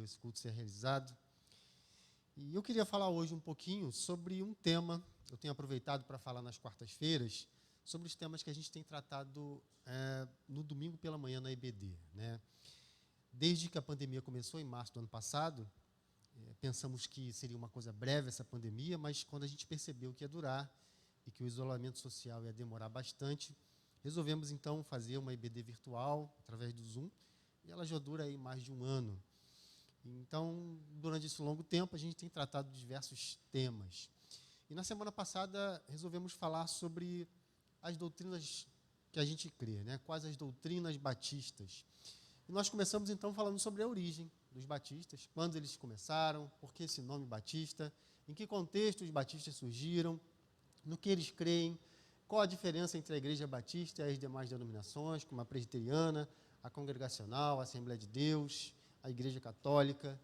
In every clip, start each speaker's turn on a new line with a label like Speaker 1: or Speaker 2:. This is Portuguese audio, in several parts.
Speaker 1: esse culto ser realizado. E eu queria falar hoje um pouquinho sobre um tema, eu tenho aproveitado para falar nas quartas-feiras, sobre os temas que a gente tem tratado no domingo pela manhã na EBD, né? Desde que a pandemia começou, em março do ano passado, pensamos que seria uma coisa breve essa pandemia, mas quando a gente percebeu que ia durar e que o isolamento social ia demorar bastante, resolvemos então fazer uma EBD virtual, através do Zoom, e ela já dura aí mais de um ano. Então, durante esse longo tempo, a gente tem tratado diversos temas. E na semana passada, resolvemos falar sobre as doutrinas que a gente crê, né? Quais as doutrinas batistas. E nós começamos, então, falando sobre a origem dos batistas, quando eles começaram, por que esse nome batista, em que contexto os batistas surgiram, no que eles creem, qual a diferença entre a Igreja Batista e as demais denominações, como a presbiteriana, a congregacional, a Assembleia de Deus, a Igreja Católica.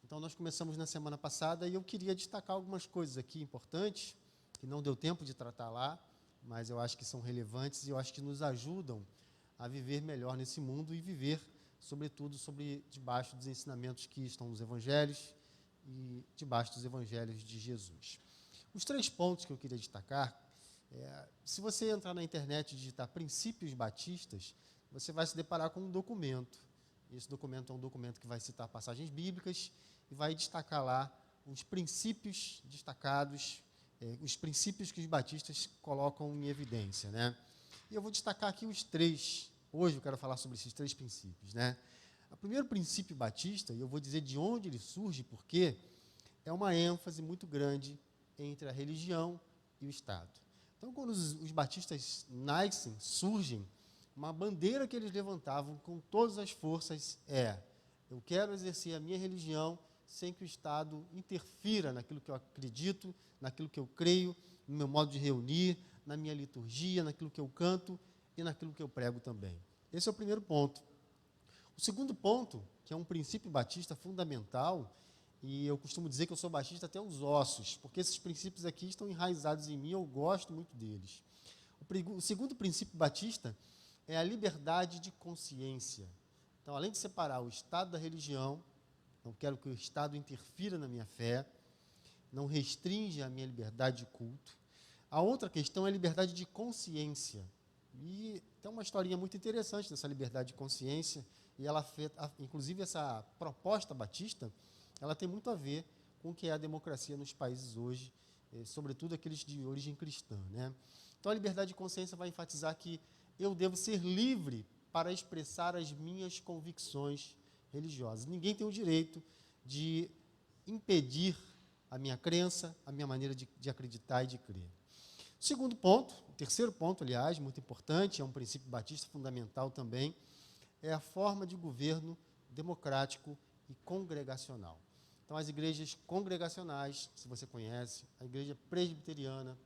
Speaker 1: Então, nós começamos na semana passada e eu queria destacar algumas coisas aqui importantes, que não deu tempo de tratar lá, mas eu acho que são relevantes e eu acho que nos ajudam a viver melhor nesse mundo e viver, sobretudo, debaixo dos ensinamentos que estão nos evangelhos e debaixo dos evangelhos de Jesus. Os 3 pontos que eu queria destacar, se você entrar na internet e digitar princípios batistas, você vai se deparar com um documento. Esse documento é um documento que vai citar passagens bíblicas e vai destacar lá os princípios destacados, os princípios que os batistas colocam em evidência, né? E eu vou destacar aqui os 3. Hoje eu quero falar sobre esses 3 princípios, né? O primeiro princípio batista, e eu vou dizer de onde ele surge, porque é uma ênfase muito grande entre a religião e o Estado. Então, quando os batistas nascem, surgem, uma bandeira que eles levantavam com todas as forças eu quero exercer a minha religião sem que o Estado interfira naquilo que eu acredito, naquilo que eu creio, no meu modo de reunir, na minha liturgia, naquilo que eu canto e naquilo que eu prego também. Esse é o primeiro ponto. O segundo ponto, que é um princípio batista fundamental, e eu costumo dizer que eu sou batista até os ossos, porque esses princípios aqui estão enraizados em mim, eu gosto muito deles. O segundo princípio batista é a liberdade de consciência. Então, além de separar o Estado da religião, não quero que o Estado interfira na minha fé, não restringe a minha liberdade de culto. A outra questão é a liberdade de consciência. E tem uma historinha muito interessante dessa liberdade de consciência, e ela, inclusive essa proposta batista, ela tem muito a ver com o que é a democracia nos países hoje, sobretudo aqueles de origem cristã, né? Então, a liberdade de consciência vai enfatizar que eu devo ser livre para expressar as minhas convicções religiosas. Ninguém tem o direito de impedir a minha crença, a minha maneira de acreditar e de crer. Segundo ponto, o terceiro ponto, aliás, muito importante, é um princípio batista fundamental também, é a forma de governo democrático e congregacional. Então, as igrejas congregacionais, se você conhece, a igreja presbiteriana,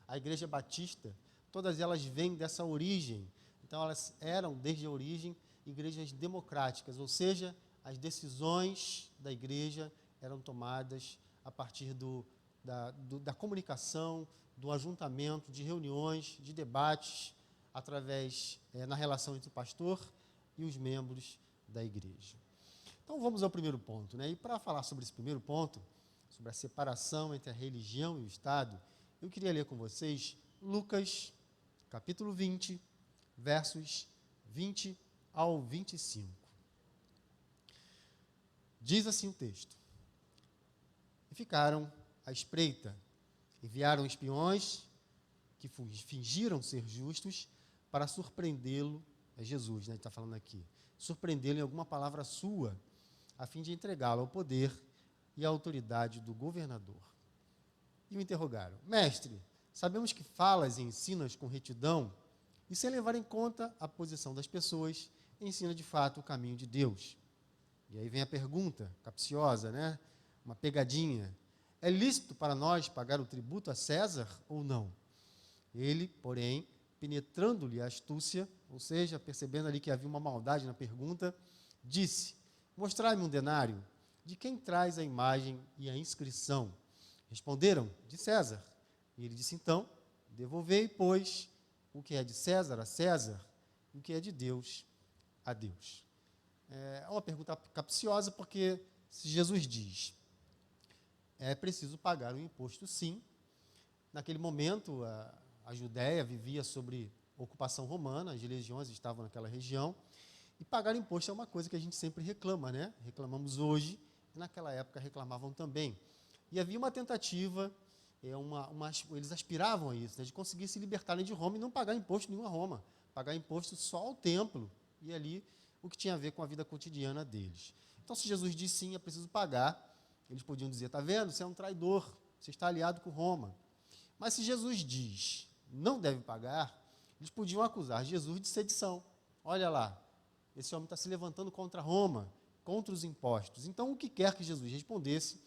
Speaker 1: a igreja batista, todas elas vêm dessa origem. Então, elas eram, desde a origem, igrejas democráticas, ou seja, as decisões da igreja eram tomadas a partir da comunicação, do ajuntamento, de reuniões, de debates, através, na relação entre o pastor e os membros da igreja. Então, vamos ao primeiro ponto, né? E para falar sobre esse primeiro ponto, sobre a separação entre a religião e o Estado, eu queria ler com vocês Lucas, capítulo 20, versos 20 ao 25. Diz assim o texto: E ficaram à espreita, enviaram espiões que fingiram ser justos para surpreendê-lo, é Jesus, né, que está falando aqui, surpreendê-lo em alguma palavra sua, a fim de entregá-lo ao poder e à autoridade do governador. E o interrogaram: Mestre, sabemos que falas e ensinas com retidão e sem levar em conta a posição das pessoas, ensina de fato o caminho de Deus. E aí vem a pergunta capciosa, né? Uma pegadinha. É lícito para nós pagar o tributo a César ou não? Ele, porém, penetrando-lhe a astúcia, ou seja, percebendo ali que havia uma maldade na pergunta, disse: Mostrai-me um denário. De quem traz a imagem e a inscrição? Responderam: de César. E ele disse: então, devolvei, pois, o que é de César a César, e o que é de Deus a Deus. É uma pergunta capciosa, porque se Jesus diz, é preciso pagar o imposto, sim. Naquele momento, a Judéia vivia sobre ocupação romana, as legiões estavam naquela região, e pagar imposto é uma coisa que a gente sempre reclama, né? Reclamamos hoje, e naquela época reclamavam também. E havia uma tentativa, eles aspiravam a isso, né, de conseguir se libertarem de Roma e não pagar imposto nenhum a Roma, pagar imposto só ao templo, e ali o que tinha a ver com a vida cotidiana deles. Então, se Jesus disse sim, é preciso pagar, eles podiam dizer, está vendo, você é um traidor, você está aliado com Roma. Mas se Jesus diz, não deve pagar, eles podiam acusar Jesus de sedição. Olha lá, esse homem está se levantando contra Roma, contra os impostos. Então, o que quer que Jesus respondesse,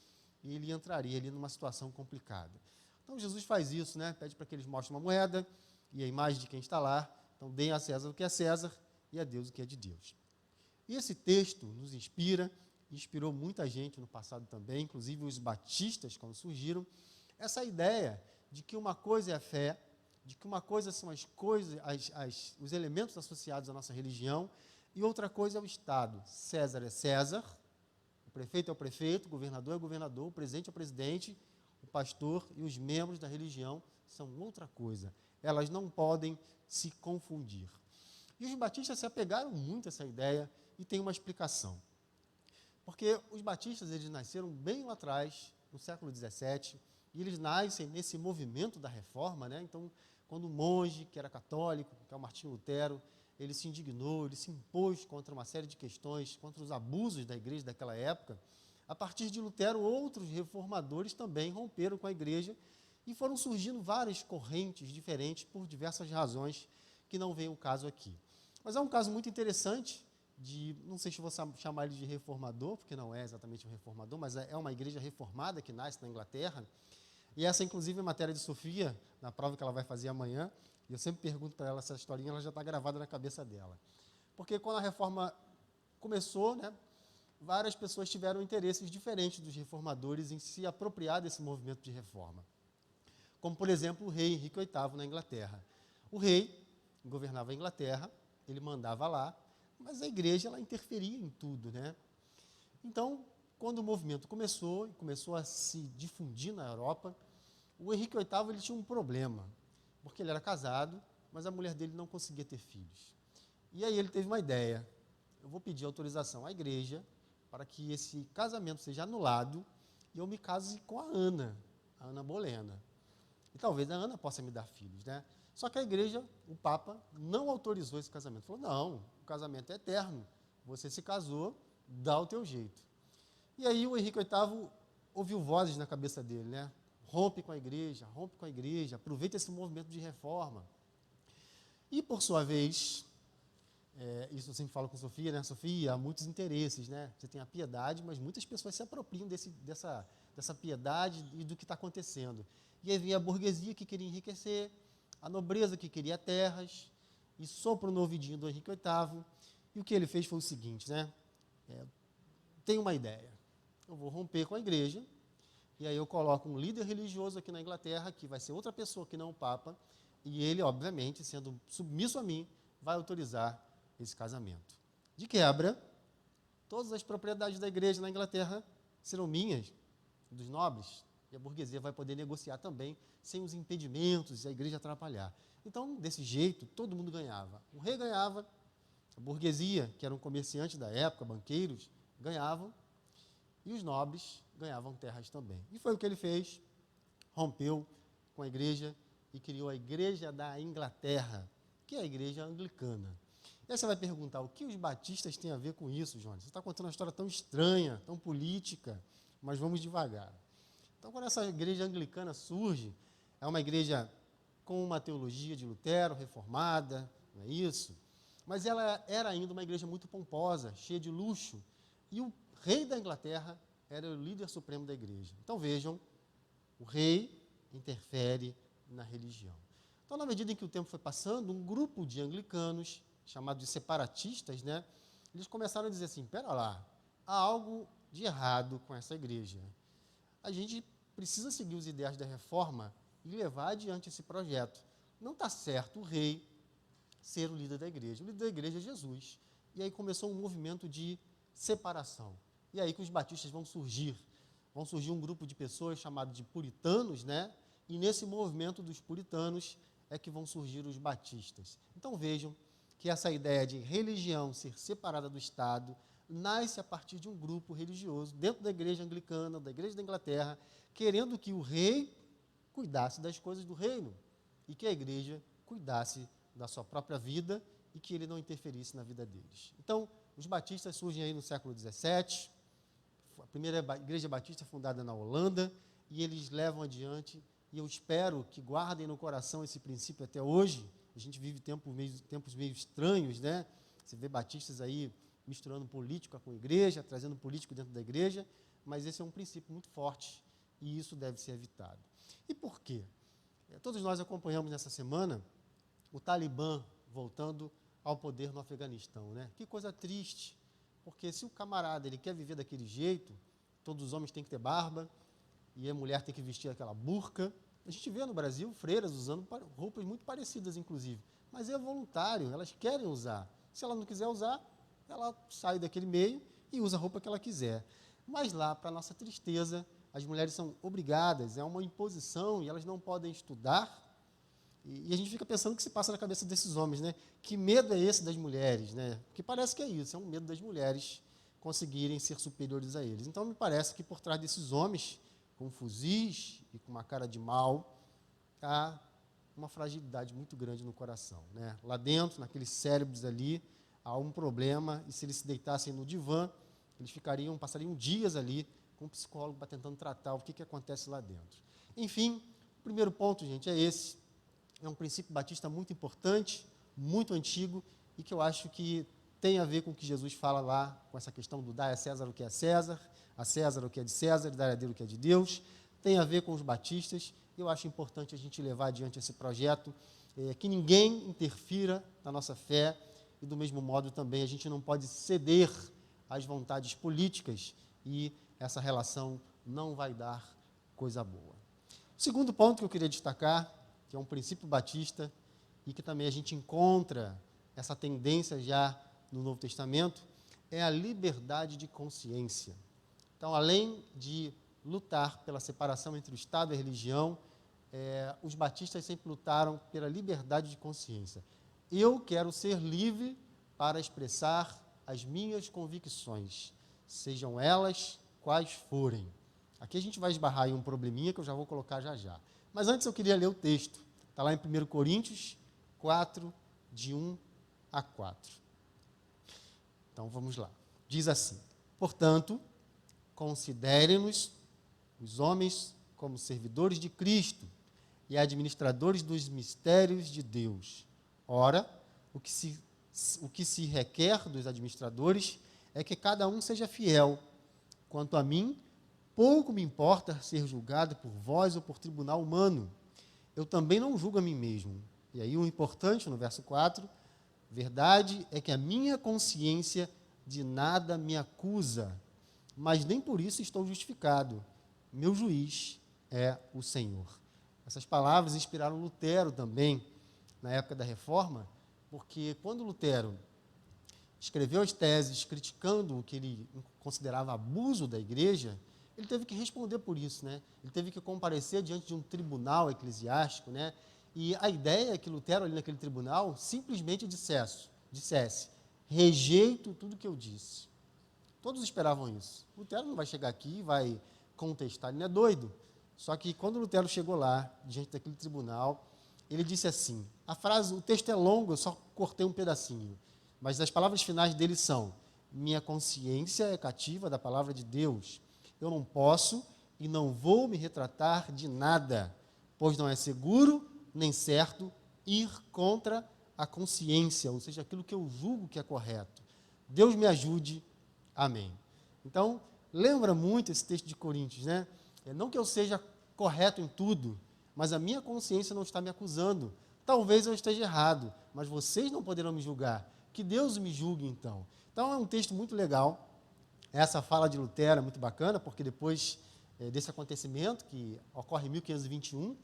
Speaker 1: ele entraria ali numa situação complicada. Então, Jesus faz isso, né? Pede para que eles mostrem uma moeda e a imagem de quem está lá. Então, deem a César o que é César e a Deus o que é de Deus. E esse texto nos inspira, inspirou muita gente no passado também, inclusive os batistas, quando surgiram, essa ideia de que uma coisa é a fé, de que uma coisa são as coisas, os elementos associados à nossa religião, e outra coisa é o Estado. César é César, o prefeito é o prefeito, o governador é o governador, o presidente é o presidente, o pastor e os membros da religião são outra coisa. Elas não podem se confundir. E os batistas se apegaram muito a essa ideia e tem uma explicação. Porque os batistas, eles nasceram bem lá atrás, no século XVII, e eles nascem nesse movimento da reforma, né? Então, quando o monge, que era católico, que é o Martinho Lutero, ele se indignou, ele se impôs contra uma série de questões, contra os abusos da igreja daquela época, a partir de Lutero, outros reformadores também romperam com a igreja e foram surgindo várias correntes diferentes por diversas razões que não vem o caso aqui. Mas é um caso muito interessante, não sei se vou chamar ele de reformador, porque não é exatamente um reformador, mas é uma igreja reformada que nasce na Inglaterra. E essa, inclusive, é matéria de Sofia, na prova que ela vai fazer amanhã, e eu sempre pergunto para ela essa historinha, ela já está gravada na cabeça dela. Porque quando a reforma começou, né, várias pessoas tiveram interesses diferentes dos reformadores em se apropriar desse movimento de reforma. Como, por exemplo, o rei Henrique VIII na Inglaterra. O rei governava a Inglaterra, ele mandava lá, mas a igreja ela interferia em tudo, né? Então, quando o movimento começou a se difundir na Europa, o Henrique VIII ele tinha um problema, porque ele era casado, mas a mulher dele não conseguia ter filhos. E aí ele teve uma ideia, eu vou pedir autorização à igreja para que esse casamento seja anulado e eu me case com a Ana Bolena. E talvez a Ana possa me dar filhos, né? Só que a igreja, o Papa, não autorizou esse casamento. Falou, não, o casamento é eterno, você se casou, dá o teu jeito. E aí o Henrique VIII ouviu vozes na cabeça dele, né? Rompe com a igreja, aproveita esse movimento de reforma. E, por sua vez, isso eu sempre falo com Sofia, né? Sofia, há muitos interesses, né? Você tem a piedade, mas muitas pessoas se apropriam dessa piedade e do que está acontecendo. E aí vem a burguesia que queria enriquecer, a nobreza que queria terras, e sopra no ouvidinho do Henrique VIII. E o que ele fez foi o seguinte, né? Tenho uma ideia. Eu vou romper com a igreja, e aí eu coloco um líder religioso aqui na Inglaterra, que vai ser outra pessoa que não o Papa, e ele, obviamente, sendo submisso a mim, vai autorizar esse casamento. De quebra, todas as propriedades da igreja na Inglaterra serão minhas, dos nobres, e a burguesia vai poder negociar também, sem os impedimentos e a igreja atrapalhar. Então, desse jeito, todo mundo ganhava. O rei ganhava, a burguesia, que eram comerciantes da época, banqueiros, ganhavam, e os nobres ganhavam terras também. E foi o que ele fez, rompeu com a igreja e criou a Igreja da Inglaterra, que é a igreja anglicana. E aí você vai perguntar, o que os batistas têm a ver com isso, Jonas? Você está contando uma história tão estranha, tão política, mas vamos devagar. Então, quando essa igreja anglicana surge, é uma igreja com uma teologia de Lutero, reformada, não é isso? Mas ela era ainda uma igreja muito pomposa, cheia de luxo, e o rei da Inglaterra era o líder supremo da igreja. Então, vejam, o rei interfere na religião. Então, na medida em que o tempo foi passando, um grupo de anglicanos, chamados de separatistas, né, eles começaram a dizer assim, pera lá, há algo de errado com essa igreja. A gente precisa seguir os ideais da reforma e levar adiante esse projeto. Não está certo o rei ser o líder da igreja. O líder da igreja é Jesus. e aí começou um movimento de separação. E aí que os batistas vão surgir um grupo de pessoas chamado de puritanos, né? E nesse movimento dos puritanos é que vão surgir os batistas. Então vejam que essa ideia de religião ser separada do Estado nasce a partir de um grupo religioso dentro da igreja anglicana, da igreja da Inglaterra, querendo que o rei cuidasse das coisas do reino e que a igreja cuidasse da sua própria vida e que ele não interferisse na vida deles. Então, os batistas surgem aí no século XVII, a primeira igreja batista é fundada na Holanda, e eles levam adiante, e eu espero que guardem no coração esse princípio até hoje. A gente vive tempos meio estranhos, né? Você vê batistas aí misturando política com igreja, trazendo político dentro da igreja, mas esse é um princípio muito forte, e isso deve ser evitado. E por quê? Todos nós acompanhamos nessa semana o Talibã voltando ao poder no Afeganistão, né? Que coisa triste, porque se o camarada ele quer viver daquele jeito, todos os homens têm que ter barba e a mulher tem que vestir aquela burca. A gente vê no Brasil freiras usando roupas muito parecidas, inclusive, mas é voluntário, elas querem usar. Se ela não quiser usar, ela sai daquele meio e usa a roupa que ela quiser. Mas lá, para nossa tristeza, as mulheres são obrigadas, é uma imposição e elas não podem estudar. E a gente fica pensando o que se passa na cabeça desses homens, né? Que medo é esse das mulheres, né? Porque parece que é isso, é um medo das mulheres conseguirem ser superiores a eles. Então, me parece que por trás desses homens, com fuzis e com uma cara de mal, há uma fragilidade muito grande no coração, né? Lá dentro, naqueles cérebros ali, há um problema, e se eles se deitassem no divã, eles passariam dias ali com um psicólogo para tentando tratar o que acontece lá dentro. Enfim, o primeiro ponto, gente, é esse. É um princípio batista muito importante, muito antigo, e que eu acho que tem a ver com o que Jesus fala lá, com essa questão do dar a César o que é César, a César o que é de César, e dar a Deus o que é de Deus. Tem a ver com os batistas, e eu acho importante a gente levar adiante esse projeto, que ninguém interfira na nossa fé, e do mesmo modo também a gente não pode ceder às vontades políticas, e essa relação não vai dar coisa boa. O segundo ponto que eu queria destacar, que é um princípio batista, e que também a gente encontra essa tendência já no Novo Testamento, é a liberdade de consciência. Então, além de lutar pela separação entre o Estado e a religião, os batistas sempre lutaram pela liberdade de consciência. Eu quero ser livre para expressar as minhas convicções, sejam elas quais forem. Aqui a gente vai esbarrar em um probleminha que eu já vou colocar já já. Mas antes eu queria ler o texto. Está lá em 1 Coríntios 4, de 1 a 4. Então, vamos lá. Diz assim: portanto, considerem-nos, os homens, como servidores de Cristo e administradores dos mistérios de Deus. Ora, o que se requer dos administradores é que cada um seja fiel. Quanto a mim, pouco me importa ser julgado por vós ou por tribunal humano. Eu também não julgo a mim mesmo. E aí o importante, no verso 4, verdade é que a minha consciência de nada me acusa, mas nem por isso estou justificado. Meu juiz é o Senhor. Essas palavras inspiraram Lutero também, na época da Reforma, porque quando Lutero escreveu as teses criticando o que ele considerava abuso da igreja, ele teve que responder por isso, né? Ele teve que comparecer diante de um tribunal eclesiástico, né? E a ideia é que Lutero, ali naquele tribunal, simplesmente dissesse: rejeito tudo que eu disse. Todos esperavam isso. Lutero não vai chegar aqui e vai contestar, ele não é doido. Só que quando Lutero chegou lá, diante daquele tribunal, ele disse assim, o texto é longo, eu só cortei um pedacinho, mas as palavras finais dele são: minha consciência é cativa da palavra de Deus. Eu não posso e não vou me retratar de nada, pois não é seguro nem certo ir contra a consciência, ou seja, aquilo que eu julgo que é correto. Deus me ajude. Amém. Então, lembra muito esse texto de Coríntios, né? Não que eu seja correto em tudo, mas a minha consciência não está me acusando. Talvez eu esteja errado, mas vocês não poderão me julgar. Que Deus me julgue, então. Então, é um texto muito legal. Essa fala de Lutero é muito bacana, porque depois desse acontecimento, que ocorre em 1521,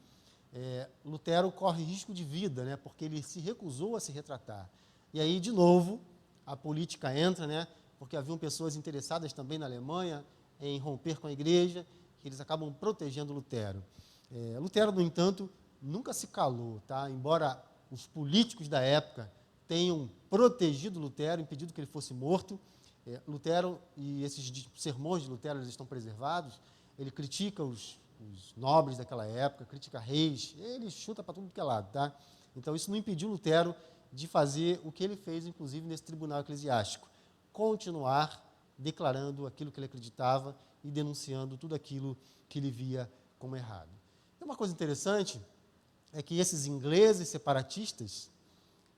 Speaker 1: Lutero corre risco de vida, né? Porque ele se recusou a se retratar. E aí, de novo, a política entra, né? Porque haviam pessoas interessadas também na Alemanha em romper com a igreja, que eles acabam protegendo Lutero. Lutero, no entanto, nunca se calou, tá? Embora os políticos da época tenham protegido Lutero, impedido que ele fosse morto, Lutero, e esses sermões de Lutero eles estão preservados, ele critica os nobres daquela época, critica reis, ele chuta para tudo que é lado, tá? Então isso não impediu Lutero de fazer o que ele fez, inclusive, nesse tribunal eclesiástico, continuar declarando aquilo que ele acreditava e denunciando tudo aquilo que ele via como errado. E uma coisa interessante é que esses ingleses separatistas,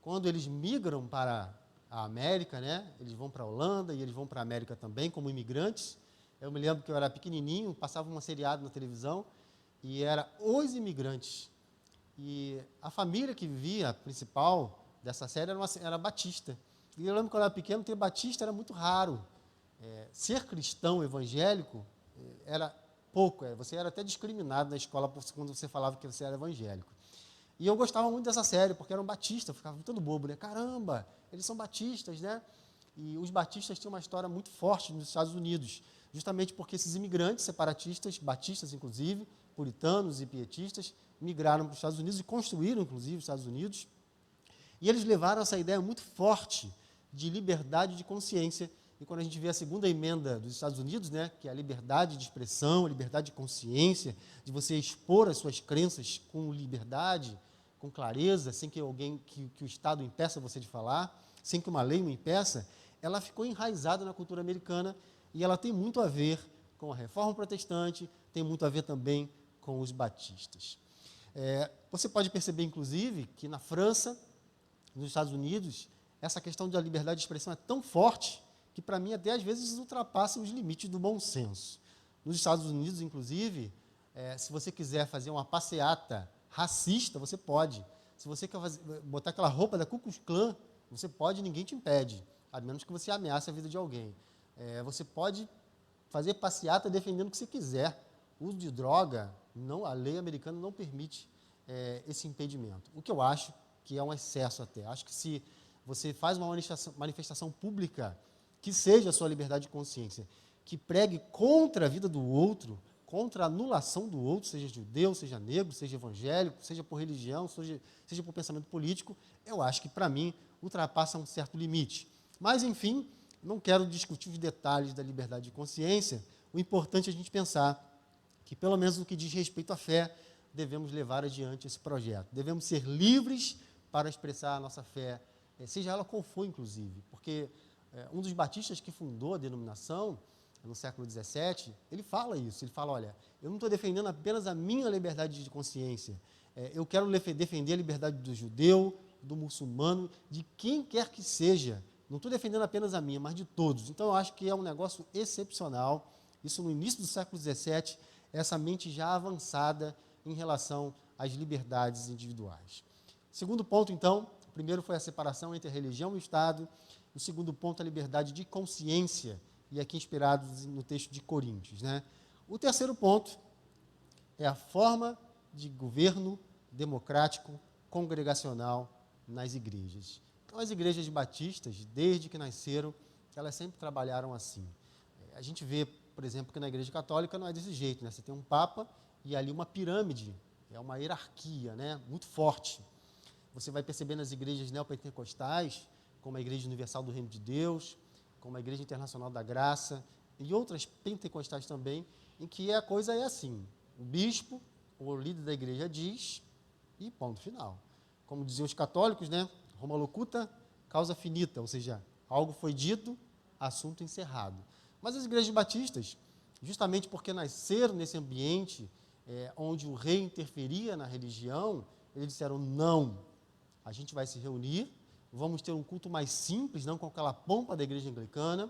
Speaker 1: quando eles migram para a América, né, eles vão para a Holanda e eles vão para a América também como imigrantes. Eu me lembro que eu era pequenininho, passava uma seriado na televisão e era Os Imigrantes. E a família que vivia, a principal dessa série, era batista. E eu lembro que quando eu era pequeno, ter batista era muito raro. Ser cristão evangélico era pouco, você era até discriminado na escola quando você falava que você era evangélico. E eu gostava muito dessa série, porque eram batistas, eu ficava todo bobo, né? Caramba, eles são batistas, né? E os batistas tinham uma história muito forte nos Estados Unidos, justamente porque esses imigrantes separatistas, batistas inclusive, puritanos e pietistas, migraram para os Estados Unidos e construíram, inclusive, os Estados Unidos. E eles levaram essa ideia muito forte de liberdade de consciência. E quando a gente vê a segunda emenda dos Estados Unidos, né, que é a liberdade de expressão, a liberdade de consciência, de você expor as suas crenças com liberdade, com clareza, sem que que o Estado impeça você de falar, sem que uma lei o impeça, ela ficou enraizada na cultura americana e ela tem muito a ver com a Reforma Protestante, tem muito a ver também com os batistas. Você pode perceber, inclusive, que na França, nos Estados Unidos, essa questão da liberdade de expressão é tão forte que, para mim, até às vezes ultrapassa os limites do bom senso. Nos Estados Unidos, inclusive, se você quiser fazer uma passeata racista, você pode. Se você quer botar aquela roupa da Ku Klux Klan, você pode, ninguém te impede, a menos que você ameace a vida de alguém. Você pode fazer passeata defendendo o que você quiser. O uso de droga, a lei americana não permite esse impedimento. O que eu acho que é um excesso até. Acho que se você faz uma manifestação pública que seja a sua liberdade de consciência, que pregue contra a vida do outro, contra a anulação do outro, seja judeu, seja negro, seja evangélico, seja por religião, seja por pensamento político, eu acho que, para mim, ultrapassa um certo limite. Mas, enfim, não quero discutir os detalhes da liberdade de consciência. O importante é a gente pensar que, pelo menos no que diz respeito à fé, devemos levar adiante esse projeto. Devemos ser livres para expressar a nossa fé, seja ela qual for, inclusive. Porque um dos batistas que fundou a denominação, no século XVII, ele fala isso. Ele fala, olha, eu não estou defendendo apenas a minha liberdade de consciência. Eu quero defender a liberdade do judeu, do muçulmano, de quem quer que seja. Não estou defendendo apenas a minha, mas de todos. Então, eu acho que é um negócio excepcional. Isso no início do século XVII, essa mente já avançada em relação às liberdades individuais. Segundo ponto, então, o primeiro foi a separação entre a religião e o Estado. O segundo ponto, a liberdade de consciência, e aqui inspirado no texto de Coríntios, né? O terceiro ponto é a forma de governo democrático congregacional nas igrejas. Então, as igrejas batistas, desde que nasceram, elas sempre trabalharam assim. A gente vê, por exemplo, que na igreja católica não é desse jeito, né? Você tem um papa e ali uma pirâmide, é uma hierarquia, né? Muito forte. Você vai perceber nas igrejas neopentecostais, como a Igreja Universal do Reino de Deus, como a Igreja Internacional da Graça, e outras pentecostais também, em que a coisa é assim, o bispo, o líder da igreja diz, e ponto final. Como diziam os católicos, né? Roma locuta, causa finita, ou seja, algo foi dito, assunto encerrado. Mas as igrejas batistas, justamente porque nasceram nesse ambiente onde o rei interferia na religião, eles disseram, não, a gente vai se reunir, vamos ter um culto mais simples, não com aquela pompa da igreja anglicana,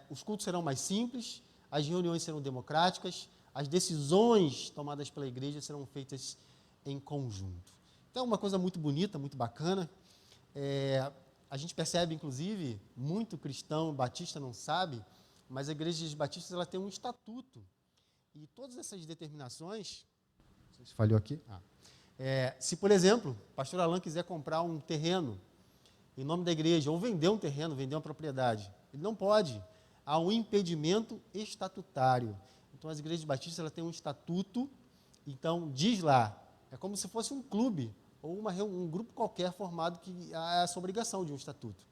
Speaker 1: os cultos serão mais simples, as reuniões serão democráticas, as decisões tomadas pela igreja serão feitas em conjunto. Então, uma coisa muito bonita, muito bacana. A gente percebe, inclusive, muito cristão batista não sabe, mas a igreja batista ela tem um estatuto. E todas essas determinações... Não sei se falhou aqui. Se, por exemplo, o pastor Alain quiser comprar um terreno em nome da igreja, ou vender um terreno, vender uma propriedade. Ele não pode. Há um impedimento estatutário. Então, as igrejas batistas elas têm um estatuto, então diz lá, é como se fosse um clube, ou um grupo qualquer formado que há essa obrigação de um estatuto.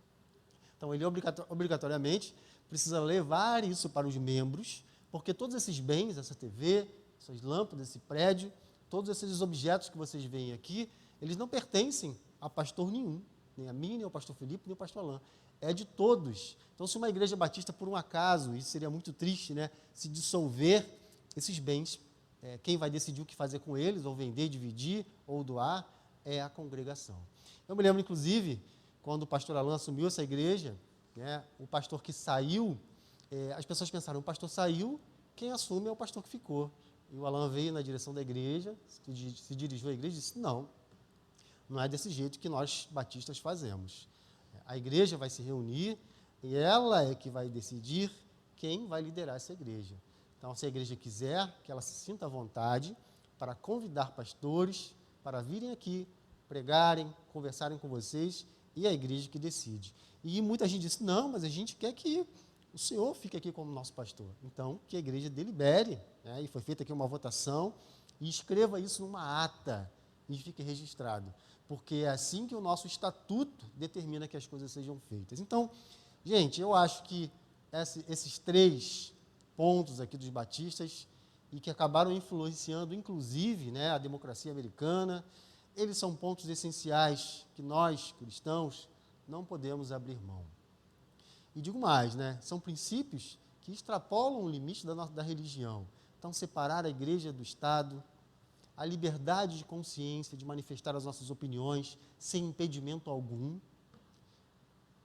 Speaker 1: Então, ele obrigatoriamente precisa levar isso para os membros, porque todos esses bens, essa TV, essas lâmpadas, esse prédio, todos esses objetos que vocês veem aqui, eles não pertencem a pastor nenhum, nem a mim, nem ao pastor Felipe, nem ao pastor Alain. É de todos. Então, se uma igreja batista, por um acaso, isso seria muito triste, né, se dissolver esses bens, quem vai decidir o que fazer com eles, ou vender, dividir, ou doar, é a congregação. Eu me lembro, inclusive, quando o pastor Alain assumiu essa igreja, né, o pastor que saiu, as pessoas pensaram, o pastor saiu, quem assume é o pastor que ficou. E o Alain veio na direção da igreja, se dirigiu à igreja e disse, não é desse jeito que nós batistas fazemos. A igreja vai se reunir e ela é que vai decidir quem vai liderar essa igreja. Então, se a igreja quiser, que ela se sinta à vontade para convidar pastores para virem aqui, pregarem, conversarem com vocês, e a igreja que decide. E muita gente disse, não, mas a gente quer que o senhor fique aqui como nosso pastor. Então, que a igreja delibere, né? E foi feita aqui uma votação, e escreva isso numa ata, e fique registrado. Porque é assim que o nosso estatuto determina que as coisas sejam feitas. Então, gente, eu acho que esses 3 pontos aqui dos batistas, e que acabaram influenciando, inclusive, né, a democracia americana, eles são pontos essenciais que nós, cristãos, não podemos abrir mão. E digo mais, né, são princípios que extrapolam o limite da religião. Então, separar a igreja do Estado, a liberdade de consciência, de manifestar as nossas opiniões sem impedimento algum,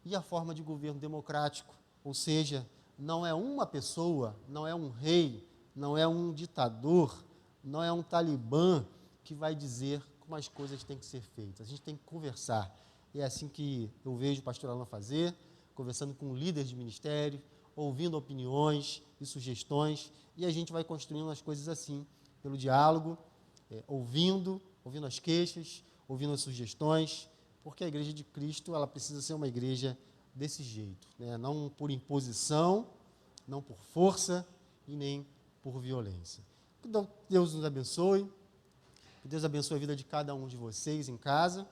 Speaker 1: e a forma de governo democrático, ou seja, não é uma pessoa, não é um rei, não é um ditador, não é um talibã que vai dizer como as coisas têm que ser feitas. A gente tem que conversar. E é assim que eu vejo o pastor Alain fazer, conversando com líderes de ministério, ouvindo opiniões e sugestões, e a gente vai construindo as coisas assim, pelo diálogo, ouvindo as queixas, ouvindo as sugestões, porque a igreja de Cristo ela precisa ser uma igreja desse jeito, né? Não por imposição, não por força e nem por violência. Que Deus nos abençoe, que Deus abençoe a vida de cada um de vocês em casa.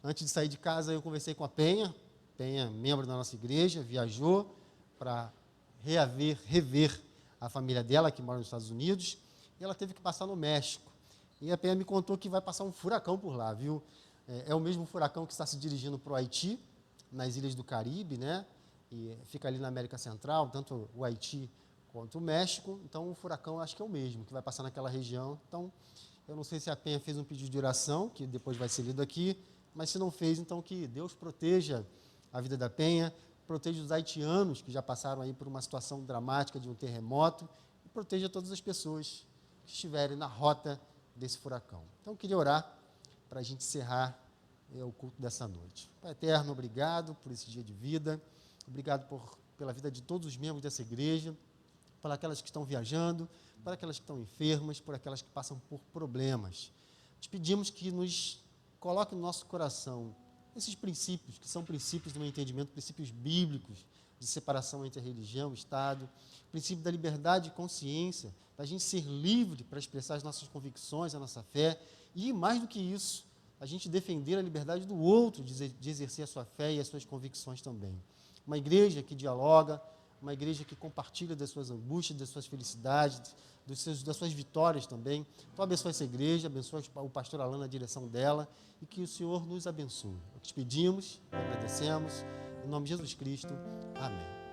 Speaker 1: Antes de sair de casa, eu conversei com a Penha, membro da nossa igreja, viajou para rever a família dela, que mora nos Estados Unidos, e ela teve que passar no México. E a Penha me contou que vai passar um furacão por lá, viu? É o mesmo furacão que está se dirigindo para o Haiti, nas ilhas do Caribe, né? E fica ali na América Central, tanto o Haiti quanto o México. Então, o furacão acho que é o mesmo, que vai passar naquela região. Então, eu não sei se a Penha fez um pedido de oração, que depois vai ser lido aqui, mas se não fez, então que Deus proteja a vida da Penha, proteja os haitianos que já passaram aí por uma situação dramática de um terremoto, e proteja todas as pessoas que estiverem na rota desse furacão. Então, eu queria orar para a gente encerrar o culto dessa noite. Pai eterno, obrigado por esse dia de vida, obrigado pela vida de todos os membros dessa igreja, por aquelas que estão viajando, por aquelas que estão enfermas, por aquelas que passam por problemas. Te pedimos que nos coloque no nosso coração esses princípios, que são princípios do meu entendimento, princípios bíblicos, de separação entre a religião e o Estado, princípio da liberdade de consciência, da gente ser livre para expressar as nossas convicções, a nossa fé, e mais do que isso, a gente defender a liberdade do outro de exercer a sua fé e as suas convicções também. Uma igreja que dialoga, uma igreja que compartilha das suas angústias, das suas felicidades, das suas vitórias também. Então, abençoa essa igreja, abençoa o pastor Alain na direção dela, e que o Senhor nos abençoe. É o que te pedimos, agradecemos, em nome de Jesus Cristo. Amém.